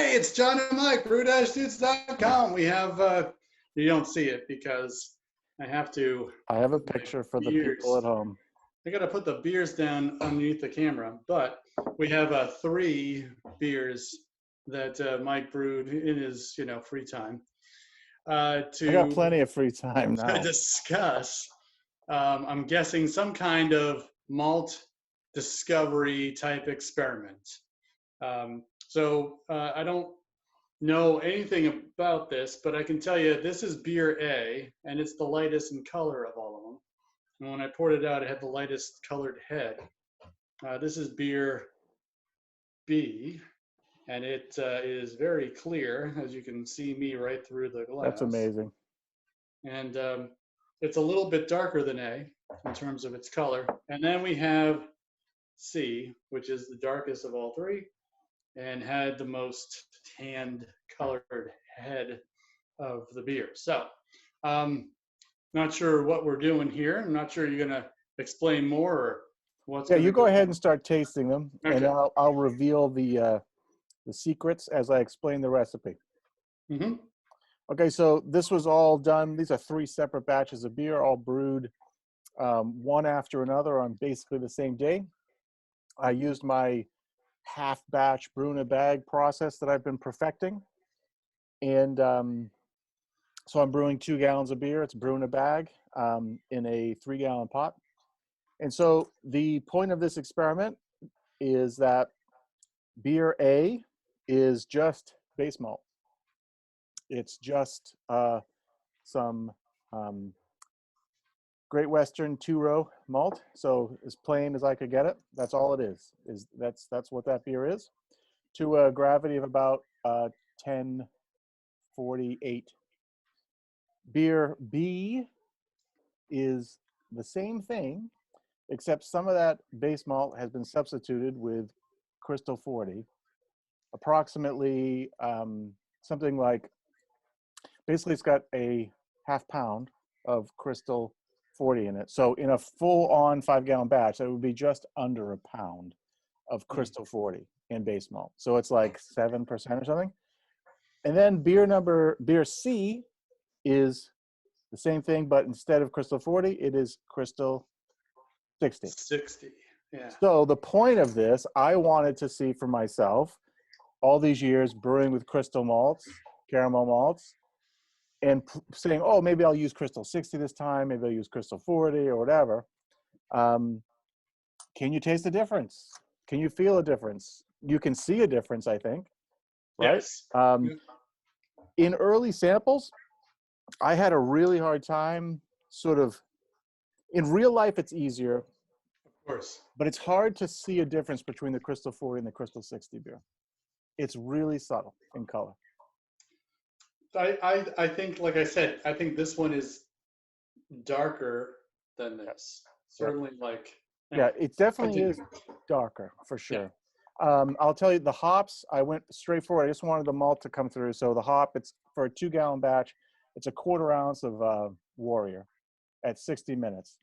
Hey, it's John and Mike, brew-dudes.com. We have, you don't see it because I have to. I have a picture for the people at home. I got to put the beers down underneath the camera, but we have 3 beers that Mike brewed in his, free time. I got plenty of free time now. To discuss, I'm guessing some kind of malt discovery type experiment. So I don't know anything about this, but I can tell you this is beer A, and it's the lightest in color of all of them. And when I poured it out, it had the lightest colored head. This is beer B, and it is very clear, as you can see me right through the glass. That's amazing. And it's a little bit darker than A in terms of its color. And then we have C, which is the darkest of all 3, and had the most tanned colored head of the beer. So not sure what we're doing here. I'm not sure you're going to explain more or what's. Yeah, you go ahead and start tasting them, okay. And I'll reveal the secrets as I explain the recipe. Mm-hmm. Okay, so this was all done. These are 3 separate batches of beer, all brewed one after another on basically the same day. I used my half batch brew in a bag process that I've been perfecting. And so I'm brewing 2 gallons of beer. It's brew in a bag in a 3-gallon pot. And so the point of this experiment is that beer A is just base malt. It's just some Great Western 2-row malt, so as plain as I could get it. That's all it is. That's what that beer is, to a gravity of about 1048. Beer B is the same thing, except some of that base malt has been substituted with Crystal 40, approximately something like, basically it's got a half pound of Crystal 40 in it. So in a full-on 5-gallon batch, that would be just under a pound of Crystal 40 in base malt. So it's like 7% or something. And then beer C is the same thing, but instead of Crystal 40, it is Crystal 60. 60, yeah. So the point of this, I wanted to see for myself, all these years brewing with crystal malts, caramel malts, and saying, oh, maybe I'll use Crystal 60 this time, maybe I'll use Crystal 40 or whatever. Can you taste the difference? Can you feel a difference? You can see a difference, I think, right? Yes. In early samples, I had a really hard time in real life, it's easier. Of course. But it's hard to see a difference between the Crystal 40 and the Crystal 60 beer. It's really subtle in color. I think, like I said, I think this one is darker than this. Certainly, like. Yeah, it definitely is darker for sure. Yeah. I'll tell you, the hops, I went straight forward. I just wanted the malt to come through. So the hop, it's for a 2-gallon batch. It's a 1/4 ounce of Warrior at 60 minutes.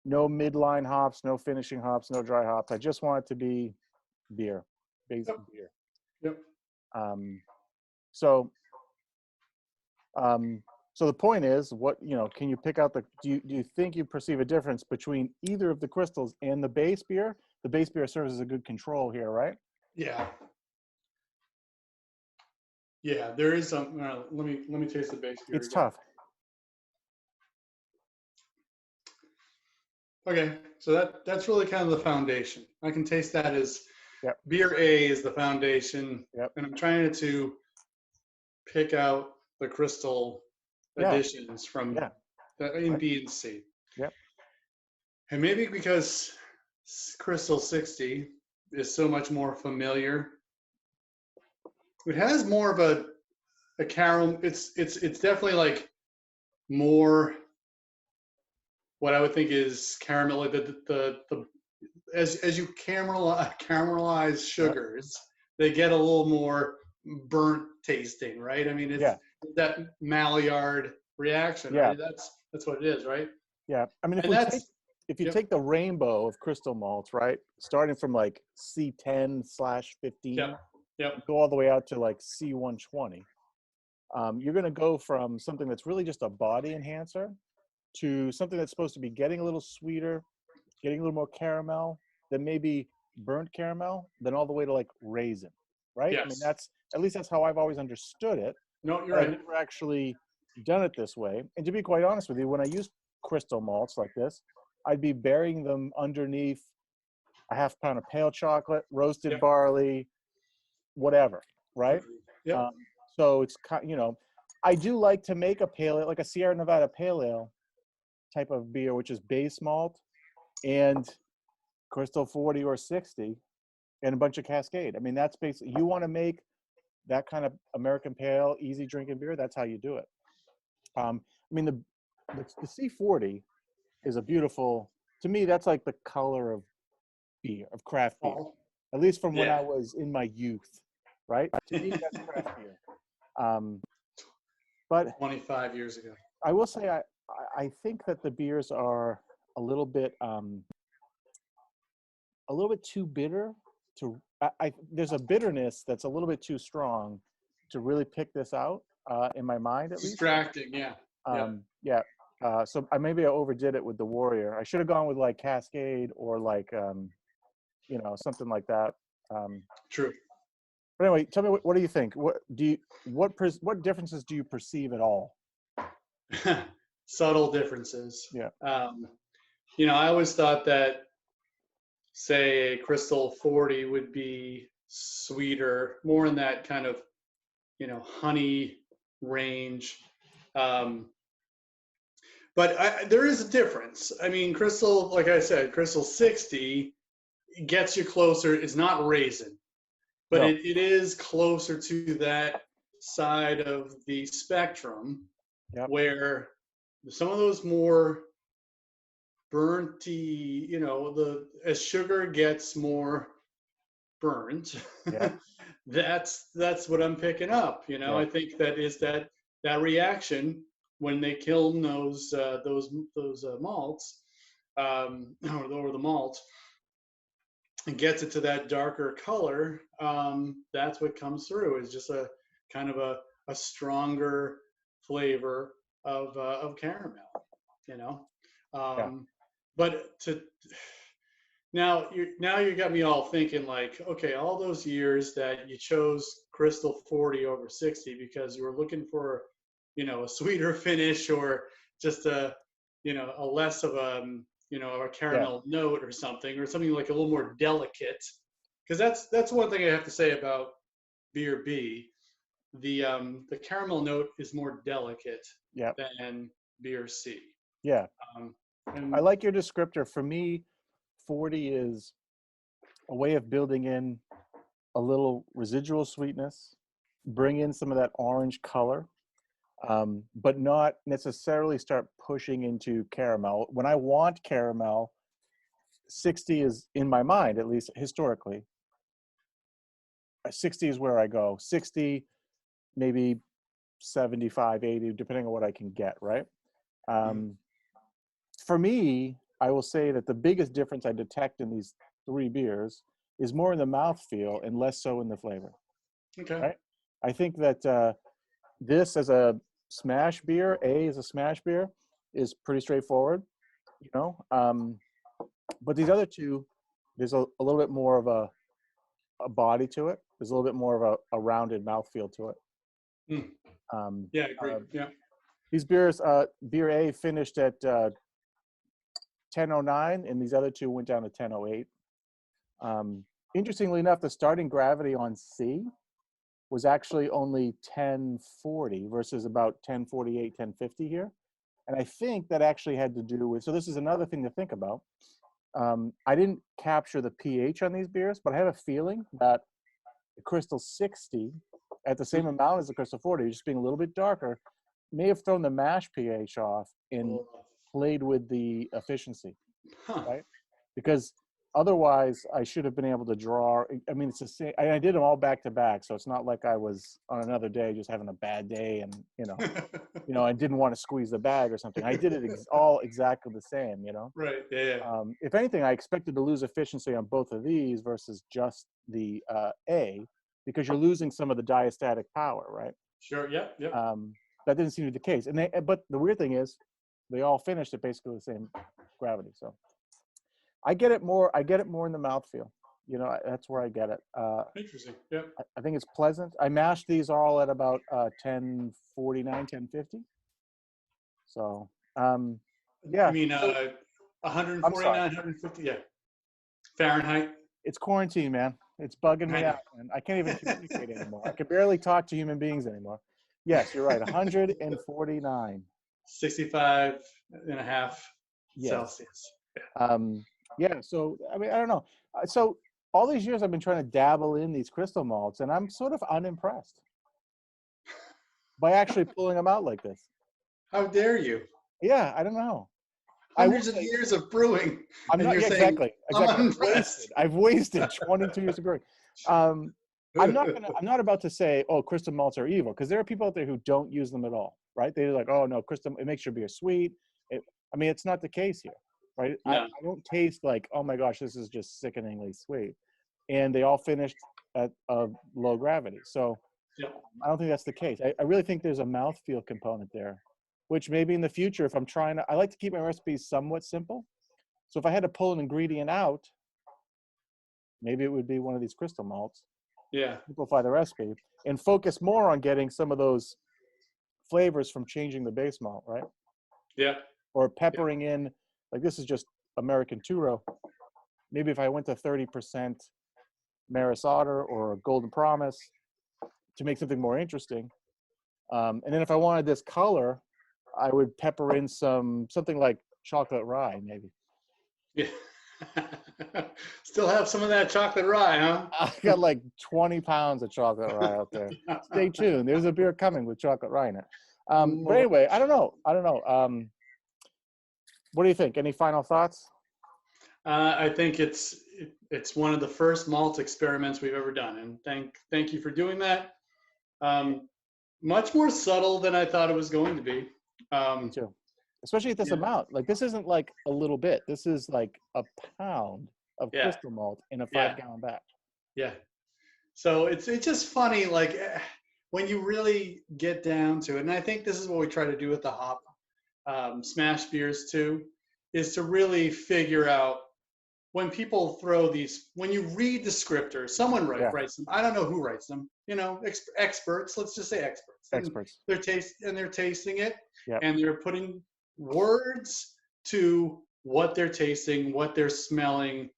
No midline hops, no finishing hops, no dry hops. I just want it to be beer, basic beer. Yep. So the point is, can you pick out do you think you perceive a difference between either of the crystals and the base beer? The base beer serves as a good control here, right? Yeah. Yeah, there is some. Let me taste the base beer. It's tough. Okay, so that's really kind of the foundation. I can taste that as beer A is the foundation, and I'm trying to pick out the crystal additions from in B and C. Yep. And maybe because Crystal 60 is so much more familiar, it has more of a caramel. It's definitely like more what I would think is caramel. Like as you caramelize sugars, they get a little more burnt tasting, right? I mean, it's that Maillard reaction, right? That's what it is, right? Yeah. I mean, if you take the rainbow of crystal malts, right, starting from like C10/15, Yep. go all the way out to like C120. You're going to go from something that's really just a body enhancer to something that's supposed to be getting a little sweeter, getting a little more caramel, then maybe burnt caramel, then all the way to like raisin, right? I mean, Yes. that's at least that's how I've always understood it, No, you're but I've right. never actually done it this way. And to be quite honest with you, when I use crystal malts like this, I'd be burying them underneath a half pound of pale chocolate, roasted Yep. barley, whatever, right? Agreed. Yep. Um, so it's kind, you know, I do like to make a pale ale, like a Sierra Nevada pale ale type of beer, which is base malt and Crystal 40 or 60 and a bunch of Cascade. I mean, that's basically, you want to make that kind of American pale, easy drinking beer, that's how you do it. I mean, the C40 is a beautiful, to me, that's like the color of beer, of craft beer, Oh, at least from when yeah. I was in my youth, right? To me, that's craft beer. But 25 years ago. I will say, I think that the beers are a little bit too bitter to. There's a bitterness that's a little bit too strong to really pick this out in my mind, at least. Distracting. Yeah. Yeah. Yeah. So maybe I overdid it with the Warrior. I should have gone with like Cascade or like you know, something like that. True. But anyway, tell me what do you think? What differences do you perceive at all? Subtle differences. Yeah. You know, I always thought that, say, a Crystal 40 would be sweeter, more in that kind of, you know, honey range. But there is a difference. I mean, Crystal, like I said, Crystal 60 gets you closer. It's not raisin, but No. it is closer to that side of the spectrum Yep. where some of those more burnty, you know, as sugar gets more burnt, Yeah. that's what I'm picking up. You know, Yeah. I think that is that reaction when they kiln those malts, or the malt, and gets it to that darker color. That's what comes through is just a kind of a stronger flavor of caramel. You know, Yeah. but to now you got me all thinking like, okay, all those years that you chose Crystal 40 over 60 because you were looking for, you know, a sweeter finish or just a, you know, a less of a, you know, a Yeah. caramel note or something like a little more delicate. Because that's one thing I have to say about beer B. The caramel note is more delicate Yeah. than beer C. Yeah. Um, I and like your descriptor. For me, 40 is a way of building in a little residual sweetness, bring in some of that orange color, but not necessarily start pushing into caramel. When I want caramel, 60 is in my mind, at least historically. 60 is where I go. 60, maybe 75, 80, depending on what I can get, right? Um, for me, I will say that the biggest difference I detect in these three beers is more in the mouthfeel and less so in the flavor, okay, right? I think that this as a smash beer, as a smash beer, is pretty straightforward, you know? But these other two, there's a little bit more of a body to it. There's a little bit more of a rounded mouthfeel to it. mm. Um, Yeah, I agree. Yeah. these beers, beer A finished at 1009, and these other two went down to 1008. Interestingly enough, the starting gravity on C was actually only 1040 versus about 1048, 1050 here. And I think that actually had to do with, so this is another thing to think about. I didn't capture the pH on these beers, but I have a feeling that the Crystal 60 at the same amount as the Crystal 40, just being a little bit darker, may have thrown the mash pH off and played with the efficiency, Huh. right? Because otherwise I should have been able to draw. I mean, it's the same. I did them all back to back. So it's not like I was on another day just having a bad day and, I didn't want to squeeze the bag or something. I did it all exactly the same, Right. Yeah. If anything, I expected to lose efficiency on both of these versus just the A. because you're losing some of the diastatic power, right? Sure. Yep. Yep. That didn't seem to be the case. But the weird thing is, they all finished at basically the same gravity. So I get it more. I get it more in the mouthfeel. You know, that's where I get it. Interesting. Yep. I think it's pleasant. I mashed these all at about 1049, 1050. So You yeah. mean So, I'm 149, sorry. 150? Yeah. Fahrenheit. It's quarantine, man. It's bugging I me know. out, and I can't even communicate anymore. I can barely talk to human beings anymore. Yes, you're right. 149. 65 and a half Yes. Celsius. Yeah. So I mean, I don't know. So all these years I've been trying to dabble in these crystal malts, and I'm sort of unimpressed by actually pulling them out like this. How dare you? Yeah, I don't know. I will Hundreds of say years of brewing, I'm and not. you're Yeah, saying exactly. I'm Exactly. unimpressed. I've wasted 22 years of brewing. Um, I'm not about to say, oh, crystal malts are evil, because there are people out there who don't use them at all, right? They're like, oh no, crystal, it makes your beer sweet. I mean, it's not the case here, right? I No. don't taste like, oh my gosh, this is just sickeningly sweet. And they all finished at a low gravity. So Yep. I don't think that's the case. I really think there's a mouthfeel component there, which maybe in the future, if I'm trying to, I like to keep my recipes somewhat simple. So if I had to pull an ingredient out, maybe it would be one of these crystal malts, Yeah. simplify the recipe, and focus more on getting some of those flavors from changing the base malt, right? Yeah. Or Yeah. peppering in, like this is just American two-row. Maybe if I went to 30% Maris Otter or Golden Promise to make something more interesting. And then if I wanted this color, I would pepper in something like chocolate rye, maybe. Yeah. Still have some of that chocolate rye, huh? I got like 20 pounds of chocolate rye out there. Stay tuned. There's a beer coming with chocolate rye in it. But anyway, I don't know. What do you think? Any final thoughts? I think it's one of the first malt experiments we've ever done, and thank you for doing that. Much more subtle than I thought it was going to be. Me too. Especially at this Yeah, amount. Like this isn't like a little bit. This is like a pound of yeah, crystal malt in a yeah, 5-gallon batch. yeah. So it's just funny, like when you really get down to it, and I think this is what we try to do with the hop smash beers too, is to really figure out when people throw these, when you read descriptors, someone Yeah, writes them. I don't know who writes them. You know, experts. Let's just say experts. And experts. they're tasting it, Yeah, and they're putting words to what they're tasting, what they're smelling,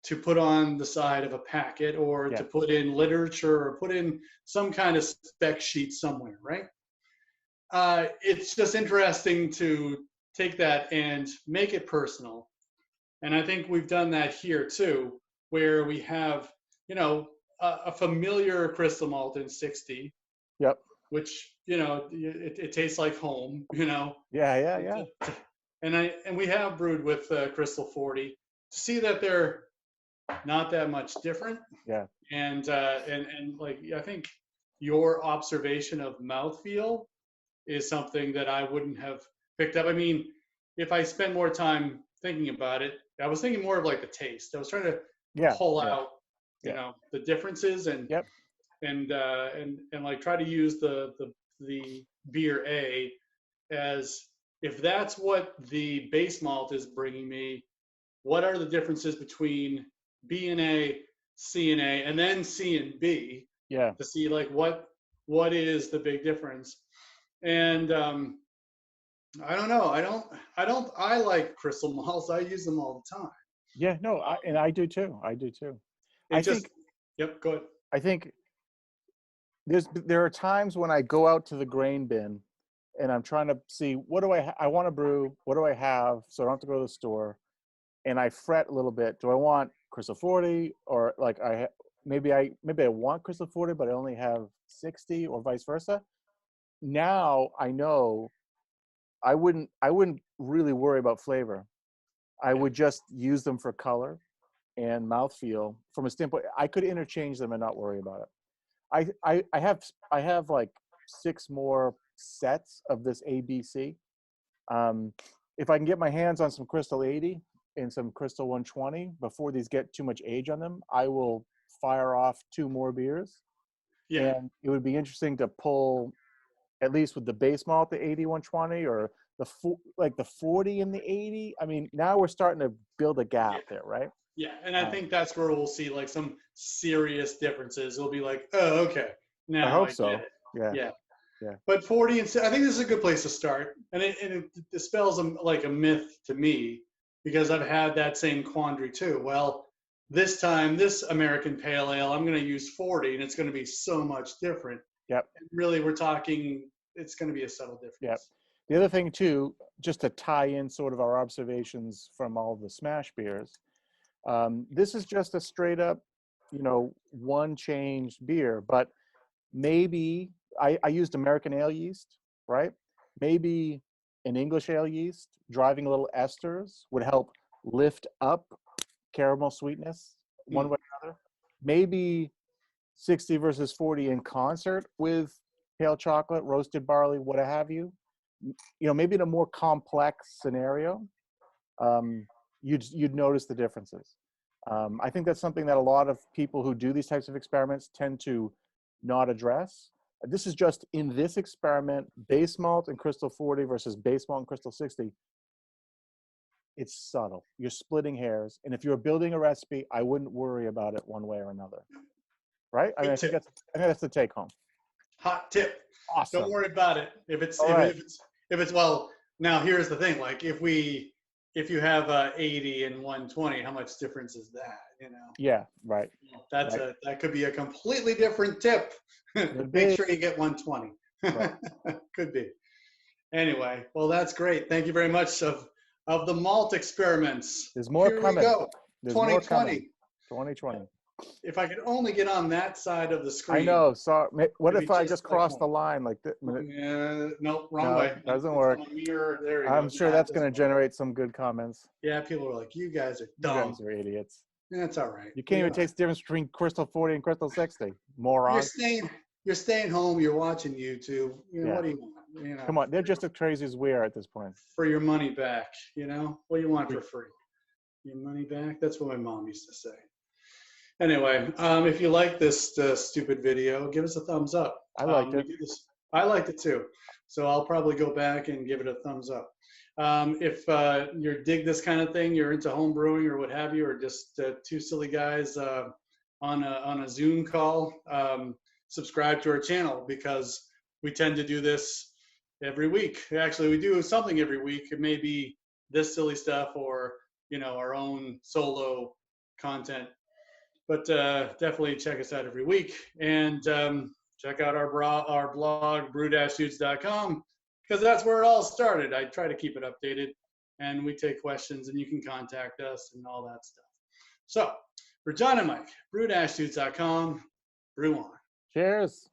to put on the side of a packet, or yeah, to put in literature, or put in some kind of spec sheet somewhere, right? It's just interesting to take that and make it personal. And I think we've done that here too, where we have, you know, a familiar crystal malt in 60, yep. which, you know, it tastes like home, you know. Yeah, yeah, yeah. And we have brewed with Crystal 40 to see that they're not that much different. Yeah. And like I think your observation of mouthfeel is something that I wouldn't have picked up. I mean, if I spend more time thinking about it, I was thinking more of like the taste. I was trying to Yeah. pull Yeah. out, you Yeah. know, the differences Yep. and like try to use the beer A as, if that's what the base malt is bringing me, what are the differences between B and A, C and A, and then C and B, Yeah. to see like what is the big difference. And I don't know. I like crystal malts. I use them all the time. Yeah. No, and Um, I do too. I do too. it I just, think yep, go ahead. I think there are times when I go out to the grain bin and I'm trying to see what do I want to brew, what do I have, so I don't have to go to the store, and I fret a little bit. Do I want Crystal 40, or like maybe I want Crystal 40 but I only have 60, or vice versa. Now I know I wouldn't really worry about flavor. I Yeah, would just use them for color and mouthfeel from a standpoint. I could interchange them and not worry about it. I have like 6 more sets of this ABC. If I can get my hands on some Crystal 80 and some Crystal 120 before these get too much age on them, I will fire off 2 more beers Yeah. And it would be interesting to pull, at least with the base malt, the 80-120, or like the 40 and the 80. I mean, now we're starting to build a Yeah. gap there, right? Yeah. And I Um, think that's where we'll see like some serious differences. It'll be like, oh, okay, I now hope I get so. it. Yeah, Yeah. yeah, But 40 and I think this is a good place to start. And it dispels like a myth to me because I've had that same quandary too. Well, this time, this American Pale Ale, I'm going to use 40 and it's going to be so much different. yep, And really, we're talking, it's going to be a subtle yep. difference. The other thing too, just to tie in sort of our observations from all the smash beers, this is just a straight up, one changed beer, but maybe I used American ale yeast, right? Maybe an English ale yeast driving a little esters would help lift up caramel sweetness one Hmm. way or another. Maybe 60 versus 40 in concert with pale chocolate, roasted barley, what have you. Maybe in a more complex scenario, um, you'd notice the differences. I think that's something that a lot of people who do these types of experiments tend to not address. This is just in this experiment, base malt and crystal 40 versus base malt and crystal 60. It's subtle. You're splitting hairs. And if you're building a recipe, I wouldn't worry about it one way or another. Right? I mean, Good I think tip. that's the take home. Hot tip. Don't Awesome. worry about it. If it's All if, right. if it's if it's well, now here's the thing. Like if you have 80 and 120, how much difference is that? Yeah, right. Right. That could be a completely different tip. Could Make be. sure you get 120. Right. Could be. Anyway, well, that's great. Thank you very much of the malt experiments. There's more Here we coming. go. There's more coming. 2020. 2020. If I could only get on that side of the I screen, know. So what it'd be if I just just like cross home. the line like that? Nope, wrong No, way. it doesn't It's work. on a mirror. There you go. I'm sure Nah, it that's going doesn't to work. generate some good comments. Yeah, people are like, you guys are You dumb. guys are idiots. That's all right. You can't even taste the difference between Crystal 40 and Crystal 60. Morons. You're staying home. You're watching YouTube. Yeah. What do you want? Come on. They're just as crazy as we are at this point. For your money back. What do you want for free? Your money back. That's what my mom used to say. Anyway, if you like this stupid video, give us a thumbs up. I liked it. I liked it too. So I'll probably go back and give it a thumbs up. If you dig this kind of thing, you're into home brewing or what have you, or just two silly guys on a Zoom call, subscribe to our channel because we tend to do this every week. Actually, we do something every week. It may be this silly stuff or our own solo content. But definitely check us out every week and check out our blog, brew-dudes.com, because that's where it all started. I try to keep it updated, and we take questions, and you can contact us and all that stuff. So for John and Mike, brew-dudes.com, brew on. Cheers.